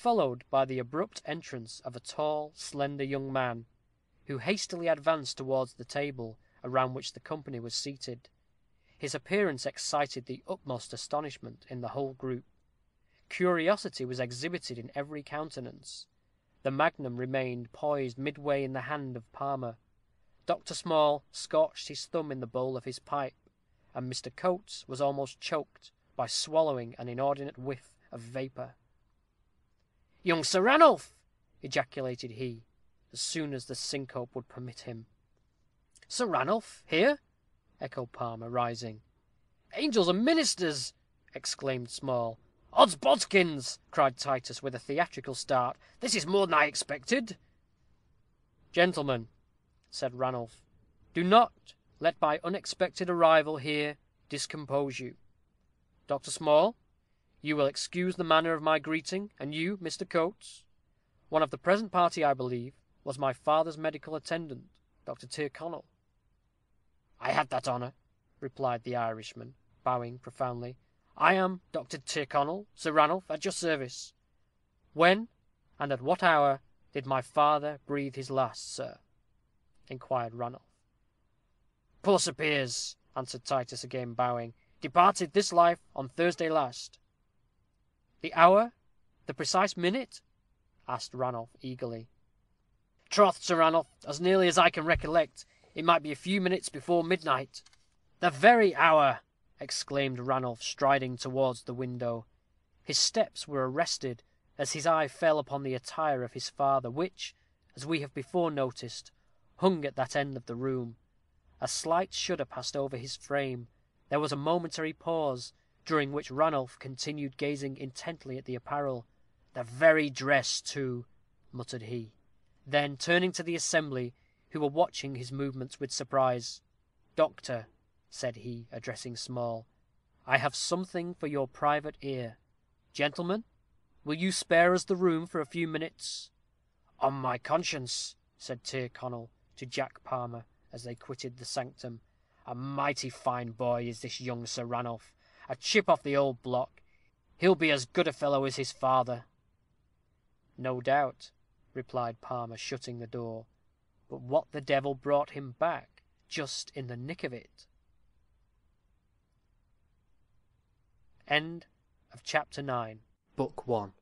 followed by the abrupt entrance of a tall, slender young man, who hastily advanced towards the table around which the company was seated. His appearance excited the utmost astonishment in the whole group. Curiosity was exhibited in every countenance. The magnum remained poised midway in the hand of Palmer. Dr. Small scorched his thumb in the bowl of his pipe, and Mr. Coates was almost choked by swallowing an inordinate whiff of vapour. "Young Sir Ranulph!" ejaculated he, as soon as the syncope would permit him. "Sir Ranulph here?" echoed Palmer, rising. "Angels and ministers!" exclaimed Small. "Odds bodkins!" cried Titus, with a theatrical start. "This is more than I expected." "Gentlemen," said Ranulph, "do not let my unexpected arrival here discompose you. Dr. Small, you will excuse the manner of my greeting; and you, Mr. Coates, one of the present party, I believe, was my father's medical attendant, Dr. Tyrconnel." "I had that honor," replied the Irishman, bowing profoundly. "I am Dr. Tyrconnel, Sir Ranulph, at your service." "When, and at what hour, did my father breathe his last, sir?" inquired Ranulph. "Poor Sir Piers," answered Titus, again bowing, "departed this life on Thursday last." "The hour, the precise minute?" asked Ranulph, eagerly. "Troth, Sir Ranulph, as nearly as I can recollect, it might be a few minutes before midnight." "The very hour!" exclaimed Ranulph, striding towards the window. His steps were arrested as his eye fell upon the attire of his father, which, as we have before noticed, hung at that end of the room. A slight shudder passed over his frame. There was a momentary pause, during which Ranulph continued gazing intently at the apparel. "The very dress, too," muttered he. Then, turning to the assembly, who were watching his movements with surprise, "Doctor," said he, addressing Small, "I have something for your private ear. Gentlemen, will you spare us the room for a few minutes?" "On my conscience," said Tyrconnel to Jack Palmer, as they quitted the sanctum, "a mighty fine boy is this young Sir Ranulph. A chip off the old block. He'll be as good a fellow as his father." "No doubt," replied Palmer, shutting the door. "But what the devil brought him back just in the nick of it?" End of Chapter 9. Book 1.